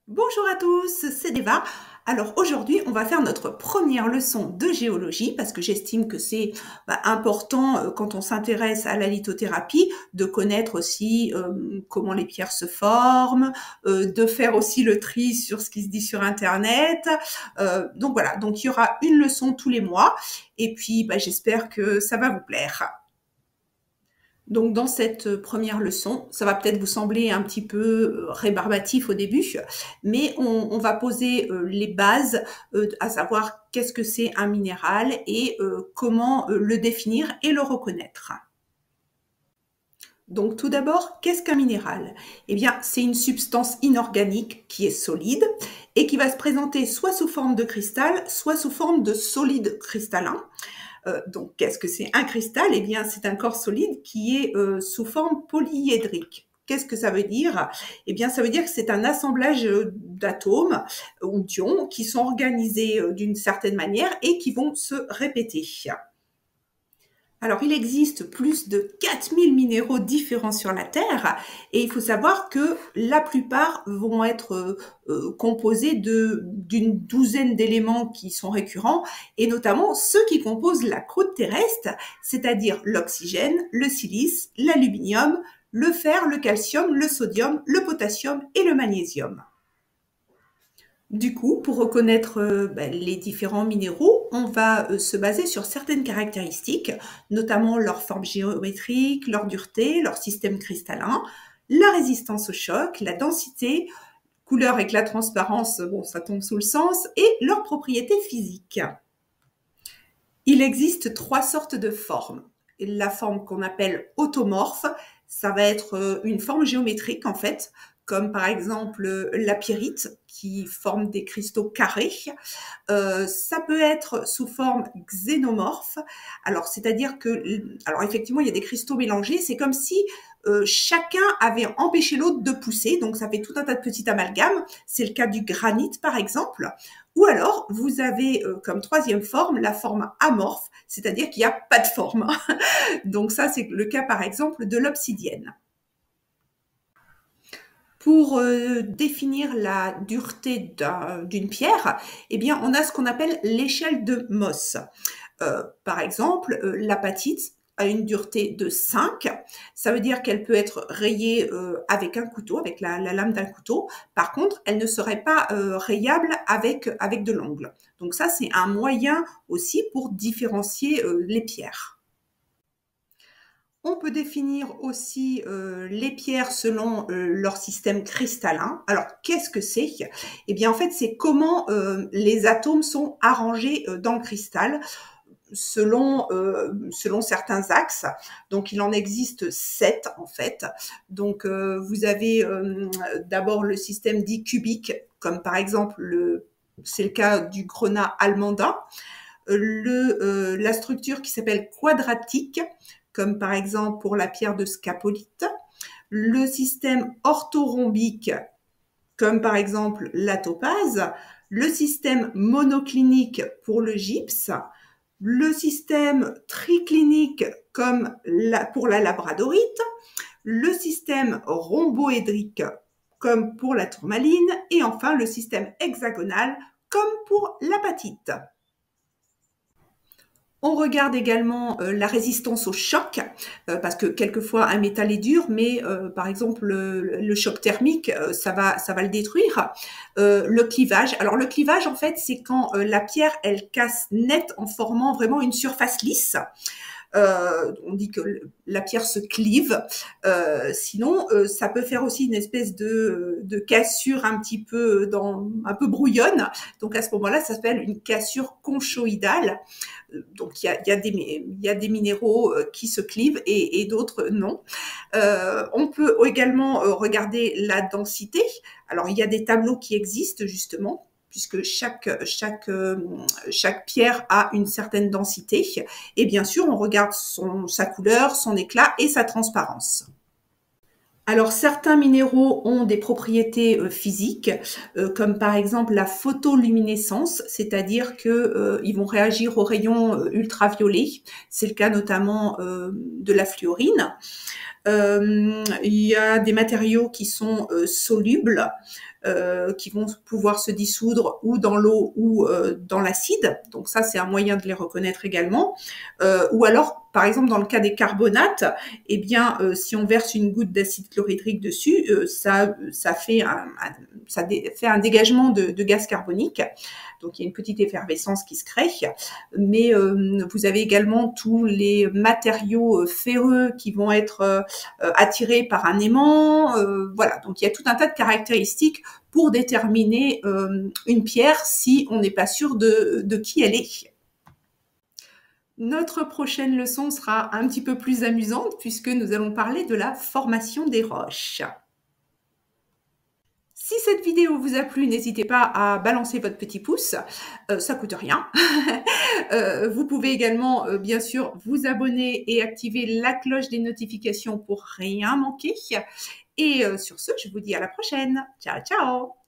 Bonjour à tous, c'est Deva. Alors aujourd'hui, on va faire notre première leçon de géologie parce que j'estime que c'est important quand on s'intéresse à la lithothérapie de connaître aussi comment les pierres se forment, de faire aussi le tri sur ce qui se dit sur Internet. Donc voilà, donc il y aura une leçon tous les mois et puis j'espère que ça va vous plaire. Donc dans cette première leçon, ça va peut-être vous sembler un petit peu rébarbatif au début, mais on va poser les bases, à savoir qu'est-ce que c'est un minéral et comment le définir et le reconnaître. Donc tout d'abord, qu'est-ce qu'un minéral? Eh bien, c'est une substance inorganique qui est solide et qui va se présenter soit sous forme de cristal, soit sous forme de solide cristallin. Donc, qu'est-ce que c'est un cristal? Eh bien, c'est un corps solide qui est sous forme polyédrique. Qu'est-ce que ça veut dire? Eh bien, ça veut dire que c'est un assemblage d'atomes ou d'ions qui sont organisés d'une certaine manière et qui vont se répéter. Alors, il existe plus de 4000 minéraux différents sur la Terre et il faut savoir que la plupart vont être composés d'une douzaine d'éléments qui sont récurrents et notamment ceux qui composent la croûte terrestre, c'est-à-dire l'oxygène, le silice, l'aluminium, le fer, le calcium, le sodium, le potassium et le magnésium. Du coup, pour reconnaître les différents minéraux, on va se baser sur certaines caractéristiques, notamment leur forme géométrique, leur dureté, leur système cristallin, la résistance au choc, la densité, couleur, éclat, transparence, bon, ça tombe sous le sens, et leurs propriétés physiques. Il existe trois sortes de formes. La forme qu'on appelle automorphe, ça va être une forme géométrique en fait, comme par exemple la pyrite qui forme des cristaux carrés. Ça peut être sous forme xénomorphe. Alors, c'est-à-dire que, alors effectivement, il y a des cristaux mélangés. C'est comme si chacun avait empêché l'autre de pousser. Donc, ça fait tout un tas de petits amalgames. C'est le cas du granit, par exemple. Ou alors, vous avez comme troisième forme la forme amorphe, c'est-à-dire qu'il n'y a pas de forme. Donc ça, c'est le cas, par exemple, de l'obsidienne. Pour définir la dureté d'une pierre, eh bien, on a ce qu'on appelle l'échelle de Mohs. Par exemple, l'apatite a une dureté de 5. Ça veut dire qu'elle peut être rayée avec un couteau, avec la lame d'un couteau. Par contre, elle ne serait pas rayable avec de l'ongle. Donc ça, c'est un moyen aussi pour différencier les pierres. On peut définir aussi les pierres selon leur système cristallin. Alors, qu'est-ce que c'est? Eh bien, en fait, c'est comment les atomes sont arrangés dans le cristal selon certains axes. Donc, il en existe 7 en fait. Donc, vous avez d'abord le système dit cubique, comme par exemple c'est le cas du grenat almandin. La structure qui s'appelle quadratique, comme par exemple pour la pierre de scapolite, le système orthorhombique, comme par exemple la topaze, le système monoclinique pour le gypse, le système triclinique comme pour la labradorite, le système rhomboédrique comme pour la tourmaline et enfin le système hexagonal comme pour l'apatite. On regarde également la résistance au choc, parce que quelquefois un métal est dur, mais par exemple le choc thermique, ça va le détruire. Le clivage. Alors le clivage, en fait, c'est quand la pierre, elle casse net en formant vraiment une surface lisse. On dit que la pierre se clive. Sinon, ça peut faire aussi une espèce de cassure un petit peu un peu brouillonne. Donc à ce moment-là, ça s'appelle une cassure conchoïdale. Donc il y a des minéraux qui se clivent et d'autres non. On peut également regarder la densité. Alors il y a des tableaux qui existent justement, puisque chaque pierre a une certaine densité. Et bien sûr, on regarde sa couleur, son éclat et sa transparence. Alors, certains minéraux ont des propriétés physiques, comme par exemple la photoluminescence, c'est-à-dire qu'ils vont réagir aux rayons ultraviolets. C'est le cas notamment de la fluorine. Il y a des matériaux qui sont solubles, qui vont pouvoir se dissoudre ou dans l'eau ou dans l'acide. Donc ça, c'est un moyen de les reconnaître également. Ou alors, par exemple, dans le cas des carbonates, eh bien, si on verse une goutte d'acide chlorhydrique dessus, ça fait un dégagement de gaz carbonique. Donc, il y a une petite effervescence qui se crée. Mais vous avez également tous les matériaux ferreux qui vont être attirés par un aimant. Voilà, donc il y a tout un tas de caractéristiques pour déterminer une pierre si on n'est pas sûr de qui elle est. Notre prochaine leçon sera un petit peu plus amusante puisque nous allons parler de la formation des roches. Si cette vidéo vous a plu, n'hésitez pas à balancer votre petit pouce, ça coûte rien. Vous pouvez également, bien sûr, vous abonner et activer la cloche des notifications pour rien manquer. Et sur ce, je vous dis à la prochaine. Ciao, ciao!